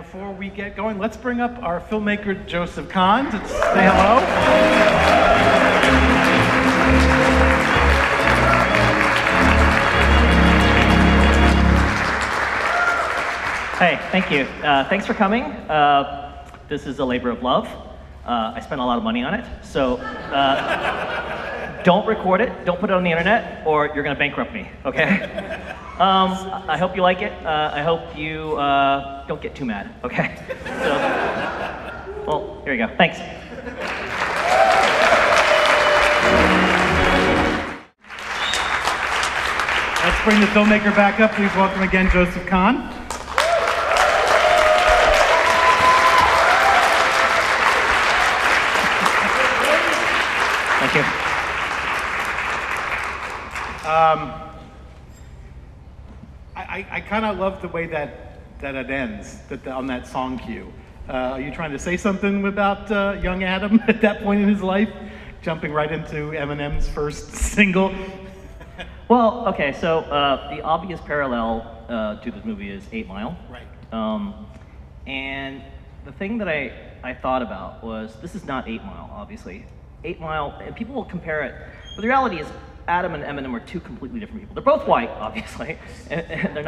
before we get going, let's bring up our filmmaker, Joseph Kahn, to say hello. Hey, thank you. Thanks for coming. This is a labor of love. I spent a lot of money on it, so don't record it, don't put it on the internet, or you're gonna bankrupt me, okay? I hope you like it. I hope you don't get too mad, okay? So, well, here you go. Thanks. Let's bring the filmmaker back up. Please welcome again Joseph Kahn. Thank you. I kind of love the way that it ends, on that song cue. Are you trying to say something about young Adam at that point in his life, jumping right into Eminem's first single? Well, okay, so the obvious parallel to this movie is 8 Mile. Right. And the thing that I thought about was, this is not 8 Mile, obviously. 8 Mile, and people will compare it, but the reality is Adam and Eminem are two completely different people. They're both white, obviously, and they're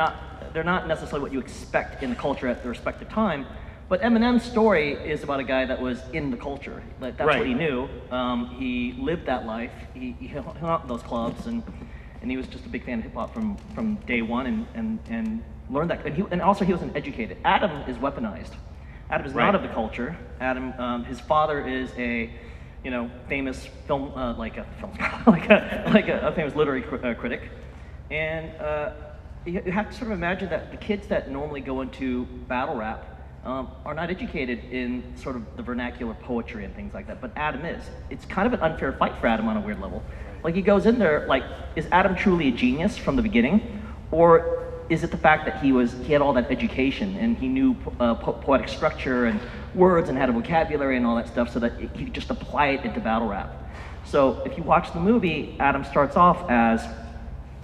not necessarily what you expect in the culture at the respective time, but Eminem's story is about a guy that was in the culture. Like, that's right. What he knew. He lived that life. He hung out in those clubs, and he was just a big fan of hip-hop from day one, and learned that. And also he wasn't educated. Adam is weaponized. Adam is right. not of the culture. Adam, his father is a famous film, like a famous literary critic, and you have to sort of imagine that the kids that normally go into battle rap are not educated in sort of the vernacular poetry and things like that, but Adam is. It's kind of an unfair fight for Adam on a weird level. Like, he goes in there, like, is Adam truly a genius from the beginning, or is it the fact that he had all that education and he knew poetic structure and words and had a vocabulary and all that stuff, so that he could just apply it into battle rap? So if you watch the movie, Adam starts off as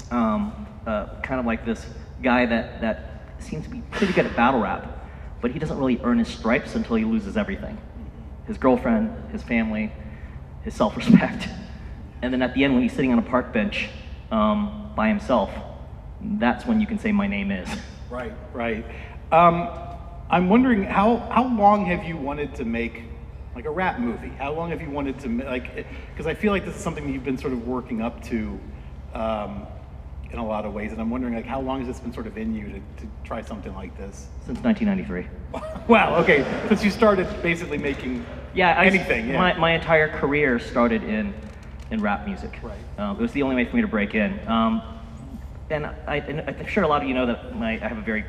kind of like this guy that seems to be pretty good at battle rap, but he doesn't really earn his stripes until he loses everything. His girlfriend, his family, his self-respect. And then at the end, when he's sitting on a park bench by himself, that's when you can say, my name is. Right, right. I'm wondering, how long have you wanted to make like a rap movie? How long have you wanted to like? Because I feel like this is something that you've been sort of working up to in a lot of ways, and I'm wondering, like, how long has this been sort of in you to try something like this? Since 1993. Wow. Okay. Since you started basically making anything. Yeah. My entire career started in rap music. Right. It was the only way for me to break in. And I'm sure a lot of you know that I have a very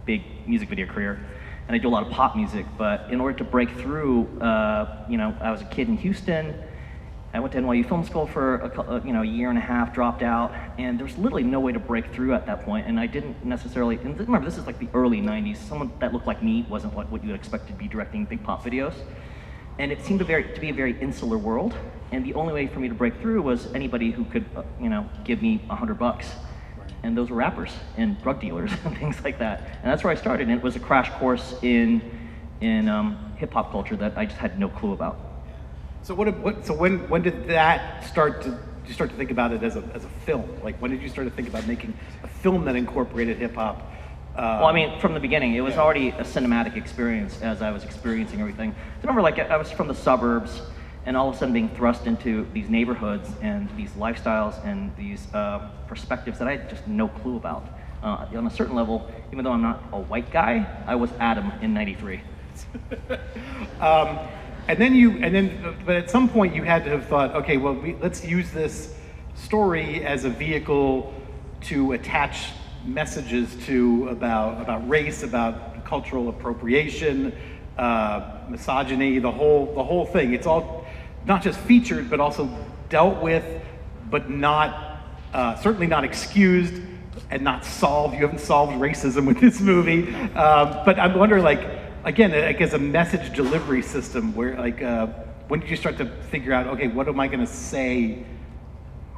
big music video career, and I do a lot of pop music, but in order to break through, I was a kid in Houston. I went to NYU Film School for a year and a half, dropped out, and there was literally no way to break through at that point, and I didn't necessarily, and remember, this is like the early 90s, someone that looked like me wasn't what you would expect to be directing big pop videos, and it seemed to be a very insular world, and the only way for me to break through was anybody who could, give me $100. And those were rappers and drug dealers and things like that. And that's where I started, and it was a crash course in hip-hop culture that I just had no clue about. So when did that start to, did you start to think about it as a film? Like, when did you start to think about making a film that incorporated hip-hop? Well, I mean, from the beginning, it was already a cinematic experience as I was experiencing everything. I remember, like, I was from the suburbs, and all of a sudden being thrust into these neighborhoods and these lifestyles and these perspectives that I had just no clue about. On a certain level, even though I'm not a white guy, I was Adam in '93. But at some point you had to have thought, okay, well, let's use this story as a vehicle to attach messages to about race, about cultural appropriation, misogyny, the whole thing. It's all not just featured, but also dealt with, but not certainly not excused and not solved. You haven't solved racism with this movie, but I'm wondering, like, again, like, as a message delivery system, where, like, when did you start to figure out, okay, what am I going to say?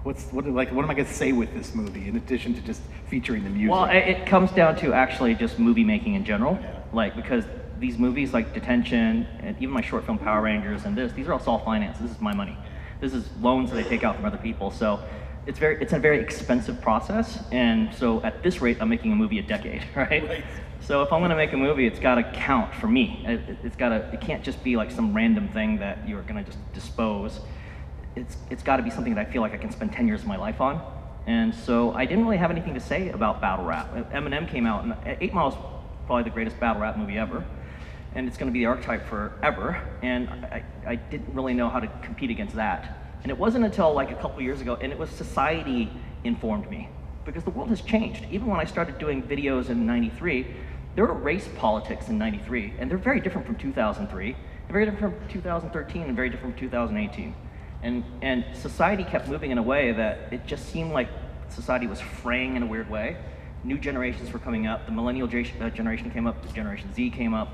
What am I going to say with this movie, in addition to just featuring the music? Well, it comes down to actually just movie making in general, like, because these movies like Detention and even my short film Power Rangers and these are all self-financed. This is my money. This is loans that I take out from other people. So it's a very expensive process. And so at this rate, I'm making a movie a decade, right? So if I'm gonna make a movie, it's gotta count for me. It can't just be like some random thing that you're gonna just dispose. It's gotta be something that I feel like I can spend 10 years of my life on. And so I didn't really have anything to say about battle rap. Eminem came out, and 8 Mile is probably the greatest battle rap movie ever. And it's gonna be the archetype forever. And I didn't really know how to compete against that. And it wasn't until like a couple years ago, and it was society informed me. Because the world has changed. Even when I started doing videos in '93, there were race politics in '93, and they're very different from 2003, and very different from 2013, and very different from 2018. And society kept moving in a way that it just seemed like society was fraying in a weird way. New generations were coming up, the millennial generation came up, the Generation Z came up,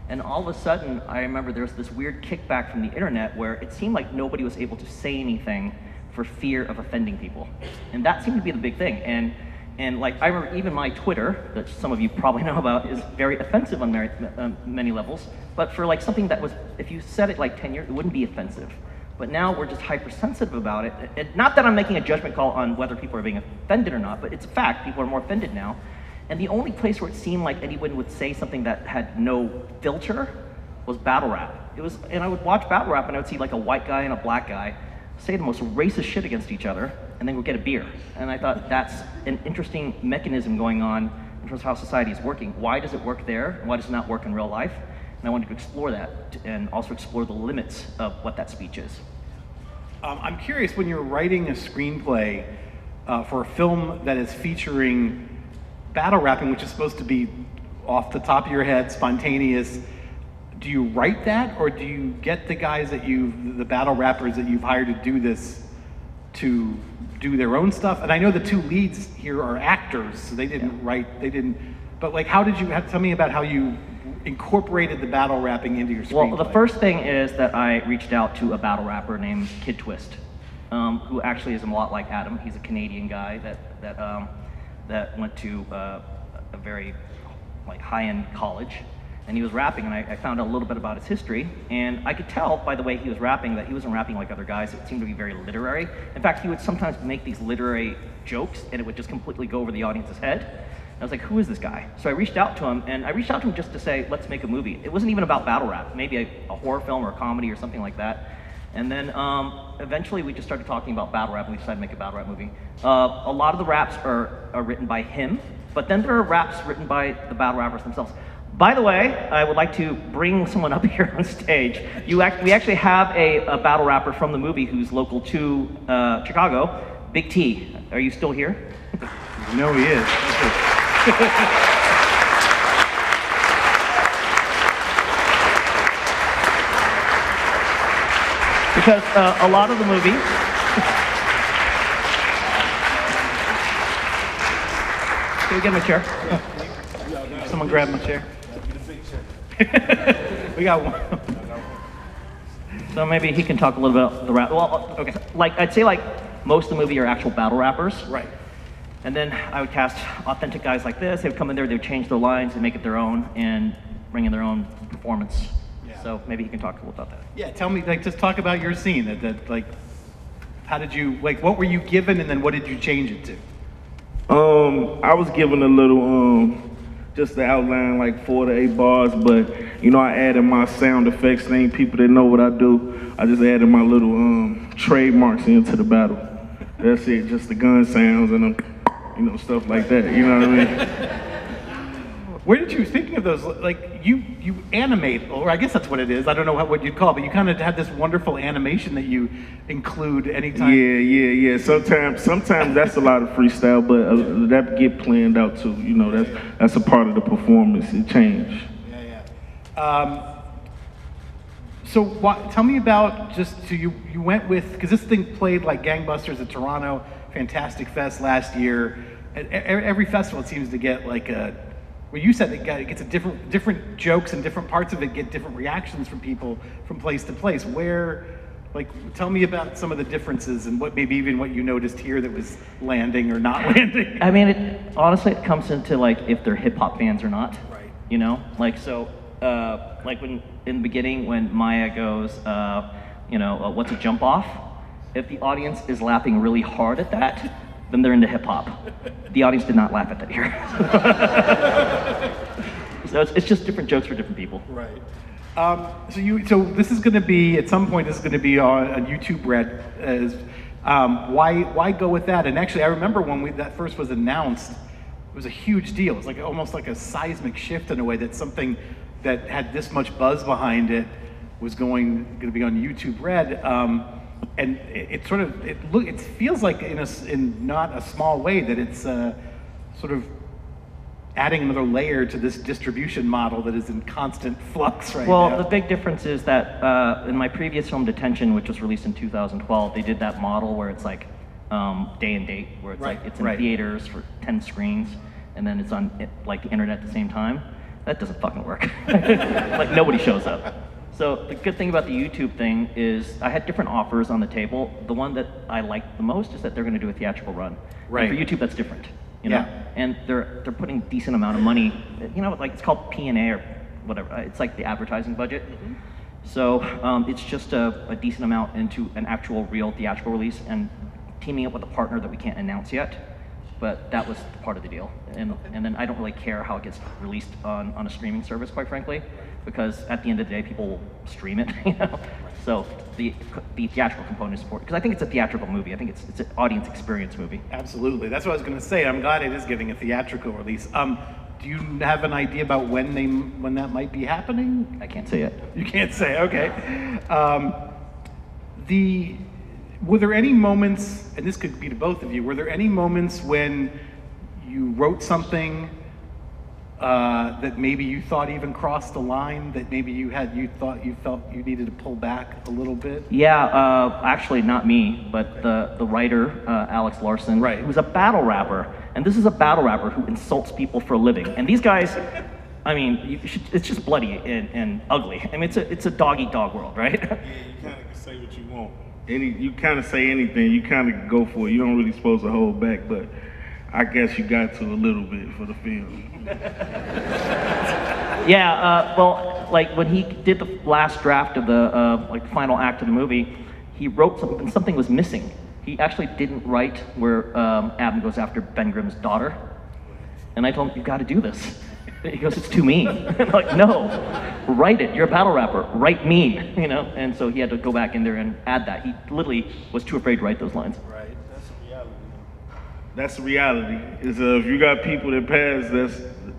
and all of a sudden, I remember there was this weird kickback from the internet where it seemed like nobody was able to say anything for fear of offending people. And that seemed to be the big thing. And like, I remember even my Twitter, that some of you probably know about, is very offensive on many levels. But for like something that was, if you said it like 10 years, it wouldn't be offensive. But now we're just hypersensitive about it. And not that I'm making a judgment call on whether people are being offended or not, but it's a fact, people are more offended now. And the only place where it seemed like anyone would say something that had no filter was battle rap. And I would watch battle rap and I would see like a white guy and a black guy say the most racist shit against each other, and then we'll get a beer. And I thought that's an interesting mechanism going on in terms of how society is working. Why does it work there? Why does it not work in real life? And I wanted to explore that and also explore the limits of what that speech is. I'm curious, when you're writing a screenplay for a film that is featuring battle rapping, which is supposed to be off the top of your head, spontaneous, do you write that, or do you get the guys the battle rappers that you've hired to do this, to do their own stuff? And I know the two leads here are actors, so they didn't write, but like, tell me about how you incorporated the battle rapping into your screenplay. Well, the first thing is that I reached out to a battle rapper named Kid Twist, who actually is a lot like Adam. He's a Canadian guy that went to a very like high-end college, and he was rapping, and I found out a little bit about his history, and I could tell by the way he was rapping that he wasn't rapping like other guys. It seemed to be very literary. In fact, he would sometimes make these literary jokes, and it would just completely go over the audience's head. And I was like, who is this guy? So I reached out to him, and I reached out to him just to say, let's make a movie. It wasn't even about battle rap, maybe a horror film or a comedy or something like that. And then eventually we just started talking about battle rap, and we decided to make a battle rap movie. A lot of the raps are written by him, but then there are raps written by the battle rappers themselves. By the way, I would like to bring someone up here on stage. We actually have a battle rapper from the movie who's local to Chicago, Big T. Are you still here? No, he is. Because a lot of the movie... Can we get him a chair? Someone grab my chair. We got one. So maybe he can talk a little bit about the rap. Well, okay. Like, I'd say like most of the movie are actual battle rappers. Right. And then I would cast authentic guys like this. They would come in there, they would change their lines and make it their own and bring in their own performance. Yeah. So maybe he can talk a little about that. Yeah, tell me, like, just talk about your scene. Like, how did you, like, what were you given, and then what did you change it to? I was given a little, just the outline, like 4 to 8 bars, but, you know, I added my sound effects thing. People that know what I do, I just added my little trademarks into the battle. That's it, just the gun sounds and, you know, stuff like that, you know what I mean? Where did you, thinking of those, like, you animate, or I guess that's what it is, I don't know what you'd call it, but you kind of had this wonderful animation that you include anytime. Yeah. Sometimes that's a lot of freestyle, but that get planned out too, you know, that's a part of the performance, it changed. Yeah. So tell me about you went with, because this thing played like gangbusters at Toronto, Fantastic Fest last year. Every festival it seems to get like well, you said it gets a different jokes and different parts of it get different reactions from people from place to place. Tell me about some of the differences and maybe even what you noticed here that was landing or not landing. I mean, honestly, it comes into like if they're hip hop fans or not. Right. You know, like so like when in the beginning when Maya goes, what's a jump off? If the audience is laughing really hard at that, then they're into hip hop. The audience did not laugh at that here. So it's just different jokes for different people. Right. So this is going to be, at some point, this is going to be on YouTube Red. Why go with that? And actually, I remember when that first was announced, it was a huge deal. It's like almost like a seismic shift in a way, that something that had this much buzz behind it was going to be on YouTube Red. And it sort of, it feels like in not a small way that it's sort of adding another layer to this distribution model that is in constant flux right now. Well, the big difference is that in my previous film, Detention, which was released in 2012, they did that model where it's like day and date, where it's it's in theaters for 10 screens, and then it's on like the internet at the same time. That doesn't fucking work. Like nobody shows up. So the good thing about the YouTube thing is I had different offers on the table. The one that I liked the most is that they're going to do a theatrical run. Right. And for YouTube, that's different. You know? And they're putting a decent amount of money. Like it's called P&A or whatever. It's like the advertising budget. Mm-hmm. So it's just a decent amount into an actual real theatrical release and teaming up with a partner that we can't announce yet. But that was part of the deal. And then I don't really care how it gets released on a streaming service, quite frankly, because at the end of the day, people will stream it. So the theatrical component is important, because I think it's a theatrical movie. I think it's an audience experience movie. Absolutely. That's what I was going to say. I'm glad it is getting a theatrical release. Do you have an idea about when that might be happening? I can't say yet. You can't say, okay. Were there any moments, and this could be to both of you, were there any moments when you wrote something that maybe you thought even crossed the line, that maybe you felt you needed to pull back a little bit? Yeah, actually not me, but the writer, Alex Larson, who's a battle rapper. And this is a battle rapper who insults people for a living. And these guys, I mean, it's just bloody and ugly. I mean, it's a dog-eat-dog world, right? Yeah, you kind of can say what you want. You kind of say anything, you kind of go for it. You don't really supposed to hold back, but I guess you got to a little bit for the film. Yeah, well, like when he did the last draft of the final act of the movie, he wrote something was missing. He actually didn't write where Adam goes after Ben Grimm's daughter. And I told him, "You got to do this." He goes, "It's too mean." I'm like, "No, write it. You're a battle rapper. Write mean." And so he had to go back in there and add that. He literally was too afraid to write those lines. Right. That's the reality. That's the reality. Is if you got people that pass,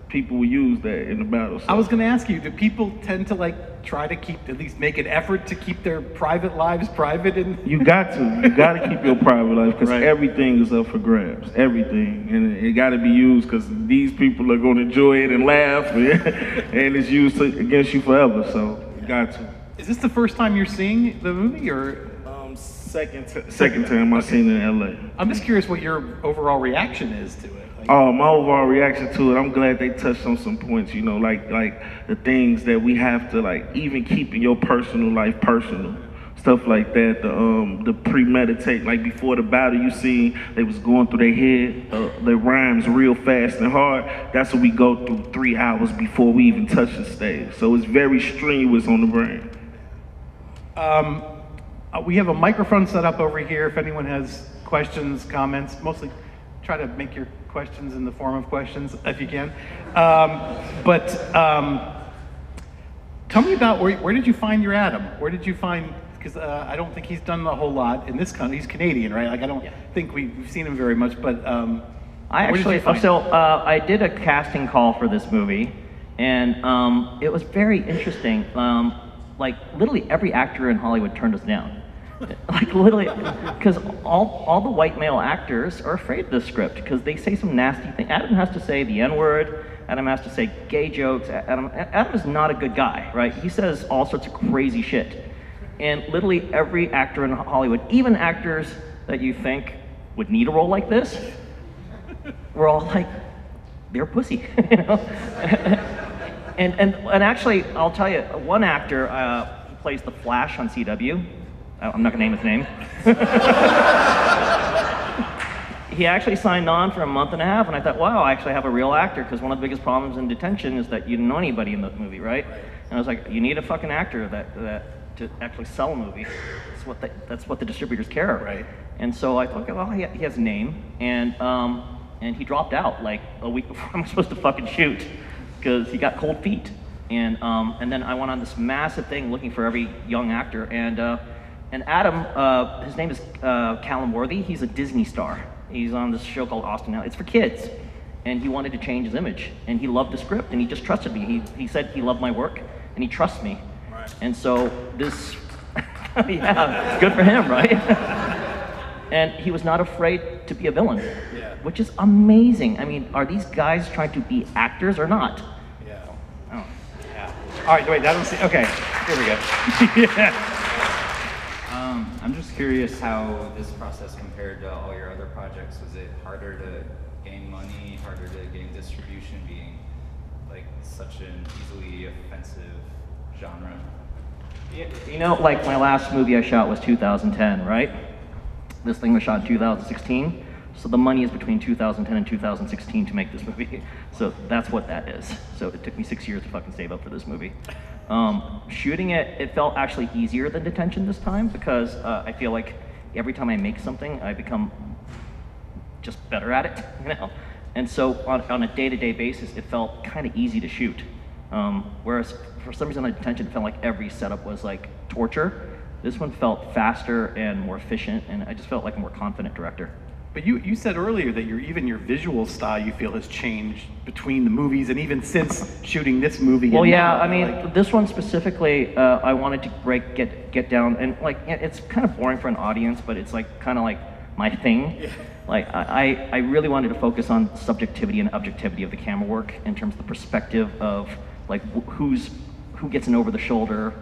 people will use that in the battle. So. I was going to ask you, do people tend to try to at least make an effort to keep their private lives private? You got to keep your private life, because everything is up for grabs, everything, and it got to be used, because these people are going to enjoy it and laugh, and it's used against you forever. So you got to. Is this the first time you're seeing the movie, or? Second time I've seen it in LA. I'm just curious what your overall reaction is to it. My overall reaction to it, I'm glad they touched on some points, like the things that we have to even keep in your personal life personal. Stuff like that, the premeditate, before the battle you see they was going through their head, their rhymes real fast and hard. That's what we go through 3 hours before we even touch the stage. So it's very strenuous on the brain. We have a microphone set up over here if anyone has questions, comments. Mostly try to make your questions in the form of questions if you can. Tell me about where did you find your Adam? Where did you find, because I don't think he's done a whole lot in this country. He's Canadian, right? I don't think we've seen him very much, but I did a casting call for this movie, and it was very interesting. Literally every actor in Hollywood turned us down. Literally, because all the white male actors are afraid of this script, because they say some nasty thing. Adam has to say the N-word. Adam has to say gay jokes. Adam is not a good guy, right? He says all sorts of crazy shit. And literally every actor in Hollywood, even actors that you think would need a role like this, we're all like, they're pussy, And actually, I'll tell you, one actor who plays the Flash on CW, I'm not gonna name his name. he actually signed on for a month and a half, and I thought, wow, I actually have a real actor, because one of the biggest problems in detention is that you don't know anybody in the movie, right? And I was like, you need a fucking actor that to actually sell a movie. That's what the distributors care. Right. And so I thought, well, he has a name, and he dropped out like a week before I'm supposed to fucking shoot, because he got cold feet. And then I went on this massive thing looking for every young actor, and Adam, his name is Callum Worthy. He's a Disney star. He's on this show called Austin Now. It's for kids, and he wanted to change his image, and he loved the script, and he just trusted me. He said he loved my work, and he trusts me. Right. And so this, yeah, good for him, right? And he was not afraid to be a villain, which is amazing. I mean, are these guys trying to be actors or not? Yeah. Oh. Yeah. All right, wait, that was, okay, here we go. Yeah. I'm just curious how this process compared to all your other projects. Was it harder to gain money, harder to gain distribution, being like such an easily offensive genre? You know, like my last movie I shot was 2010, right? This thing was shot in 2016. So the money is between 2010 and 2016 to make this movie. So that's what that is. So it took me 6 years to fucking save up for this movie. Shooting it felt actually easier than detention this time, because I feel like every time I make something, I become just better at it, you know? And so on a day-to-day basis, it felt kind of easy to shoot. Whereas for some reason on detention, it felt like every setup was like torture. This one felt faster and more efficient, and I just felt like a more confident director. But you said earlier that even your visual style you feel has changed between the movies and even since shooting this movie. Well, yeah, I mean, this one specifically, I wanted to get down, and like, it's kind of boring for an audience, but it's like kind of like my thing. Yeah. Like, I really wanted to focus on subjectivity and objectivity of the camera work in terms of the perspective of like who gets an over the shoulder,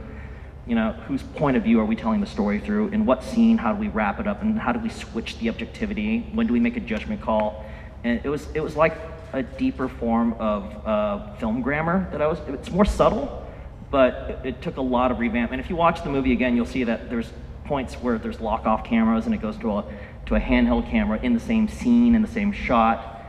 you know, whose point of view are we telling the story through, in what scene, how do we wrap it up, and how do we switch the objectivity, when do we make a judgment call? And it was like a deeper form of film grammar it's more subtle, but it took a lot of revamp. And if you watch the movie again, you'll see that there's points where there's lock-off cameras, and it goes to a handheld camera in the same scene, in the same shot.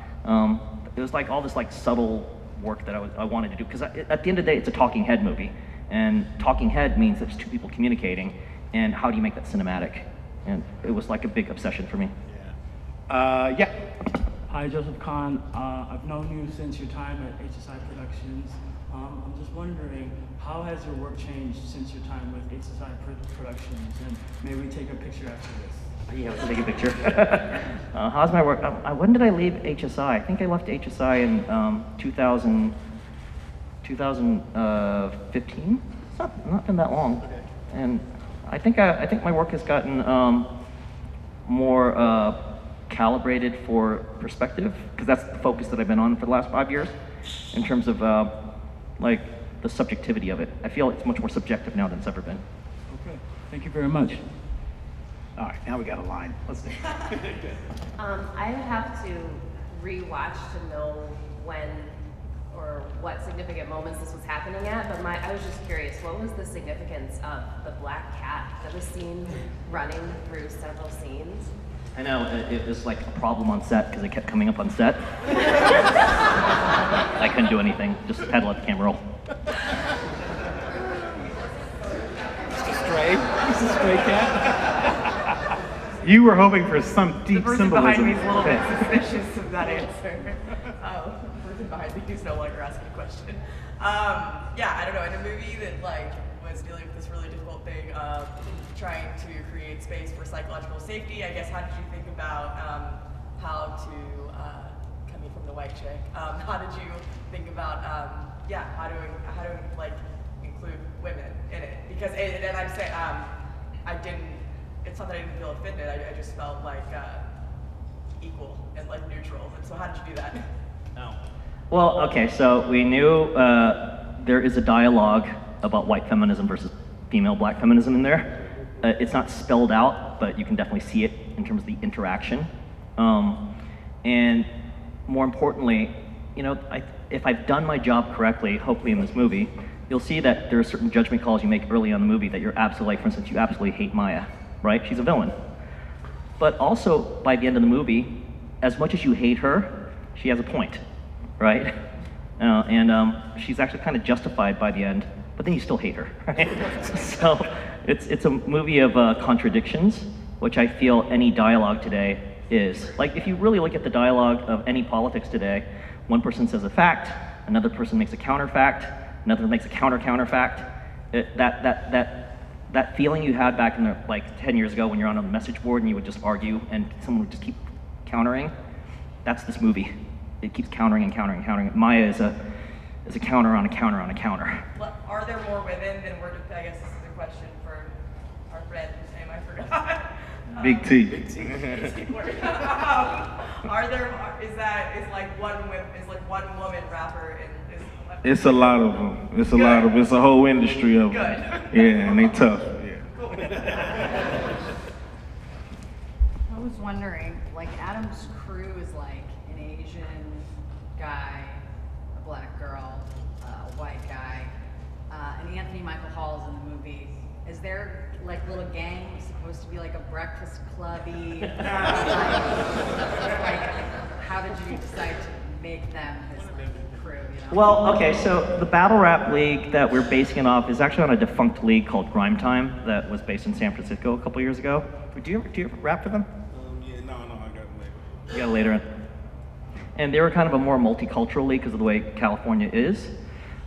It was like all this like subtle work that I wanted to do, because at the end of the day, it's a talking head movie. And talking head means there's two people communicating, and how do you make that cinematic? And it was like a big obsession for me. Yeah. Hi, Joseph Kahn. I've known you since your time at HSI Productions. I'm just wondering, how has your work changed since your time with HSI Productions? And may we take a picture after this? Yeah, we'll take a picture. How's my work? When did I leave HSI? I think I left HSI in 2015. It's not been that long. Okay. And I think my work has gotten more calibrated for perspective, because that's the focus that I've been on for the last 5 years, in terms of like the subjectivity of it. I feel it's much more subjective now than it's ever been. Okay, thank you very much. All right, now we got a line. Let's do it. I have to rewatch to know when or what significant moments this was happening at, but I was just curious, what was the significance of the black cat that was seen running through several scenes? I know, it was like a problem on set, because it kept coming up on set. I couldn't do anything, just had to let the camera roll. It's a stray cat. You were hoping for some deep symbolism. The person behind me is a little bit suspicious of that answer. The person behind me is no longer asking a question. Yeah, I don't know, in a movie that like was dealing with this really difficult thing of trying to create space for psychological safety, I guess, how did you think about how to, coming from the white chick, how did you think about, how to like include women in it? Because, and I'm saying, it's not that I didn't feel offended, I just felt like equal and like neutral. And so how did you do that? No. Well, okay, so we knew there is a dialogue about white feminism versus female black feminism in there. It's not spelled out, but you can definitely see it in terms of the interaction. And more importantly, you know, if I've done my job correctly, hopefully in this movie, you'll see that there are certain judgment calls you make early on in the movie that you're absolutely, like, for instance, you absolutely hate Maya, right? She's a villain. But also, by the end of the movie, as much as you hate her, she has a point, right? She's actually kind of justified by the end, but then you still hate her, right? So it's a movie of contradictions, which I feel any dialogue today is. Like, if you really look at the dialogue of any politics today, one person says a fact, another person makes a counterfact, another makes a counter-counterfact. That feeling you had back in the, like 10 years ago when you're on a message board and you would just argue and someone would just keep countering, that's this movie. It keeps countering and countering and countering. Maya is a counter on a counter on a counter. Well, are there more women than we're, I guess this is a question for our friend whose name I forgot. Big T. Are there, is one woman rapper and It's a lot of them. It's a lot of. It's a whole industry of them. Yeah, and they tough. Yeah. I was wondering, like Adam's crew is like an Asian guy, a black girl, a white guy, and Anthony Michael Hall's in the movie. Is there like little gang supposed to be like a breakfast clubby? Like, how did you decide to make them his crew? You know? Well, okay, so the battle rap league that we're basing it off is actually on a defunct league called Grime Time that was based in San Francisco a couple years ago. Do you ever rap for them? Yeah, no, I got it later. You got it later. And they were kind of a more multicultural league because of the way California is.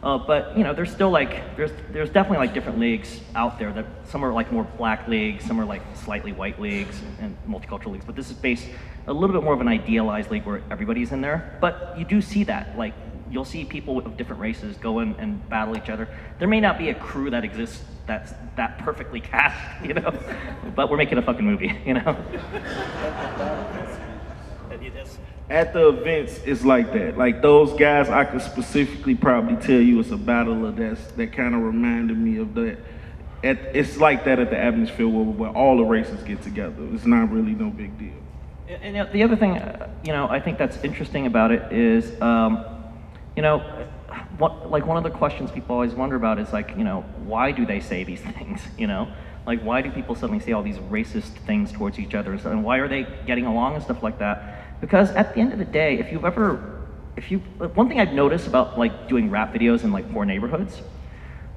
But you know, there's still like there's definitely like different leagues out there that some are like more black leagues, some are like slightly white leagues and multicultural leagues. But this is based a little bit more of an idealized league where everybody's in there. But you do see that, like you'll see people of different races go in and battle each other. There may not be a crew that exists that's that perfectly cast, you know, but we're making a fucking movie, you know. At the events, it's like that. Like those guys, I could specifically probably tell you it's a battle of that kind of reminded me of that. It's like that at the atmosphere where all the races get together. It's not really no big deal. And the other thing, you know, I think that's interesting about it is, you know, one of the questions people always wonder about is like, you know, why do they say these things, you know? Like, why do people suddenly say all these racist things towards each other, and why are they getting along and stuff like that? Because at the end of the day, one thing I've noticed about like doing rap videos in like poor neighborhoods,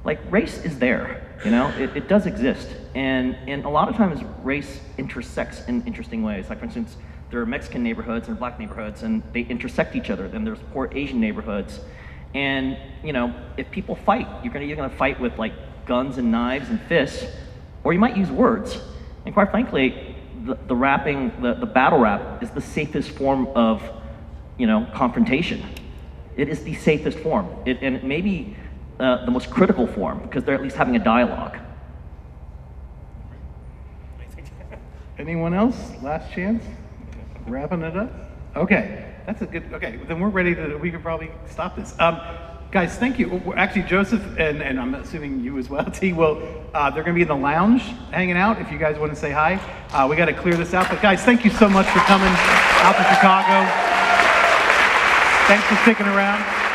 like race is there, you know, it does exist. And a lot of times race intersects in interesting ways. Like for instance, there are Mexican neighborhoods and black neighborhoods and they intersect each other. Then there's poor Asian neighborhoods. And you know, if people fight, you're gonna fight with like guns and knives and fists, or you might use words. And quite frankly, the rapping, the battle rap is the safest form of, you know, confrontation. It is the safest form. And it may be the most critical form because they're at least having a dialogue. Anyone else? Last chance? Wrapping it up? Okay, that's a good, okay, then we're ready to, we could probably stop this. Guys, thank you. Actually, Joseph, and I'm assuming you as well, T, will, they're gonna be in the lounge hanging out if you guys wanna say hi. We gotta clear this out, but guys, thank you so much for coming out to Chicago. Thanks for sticking around.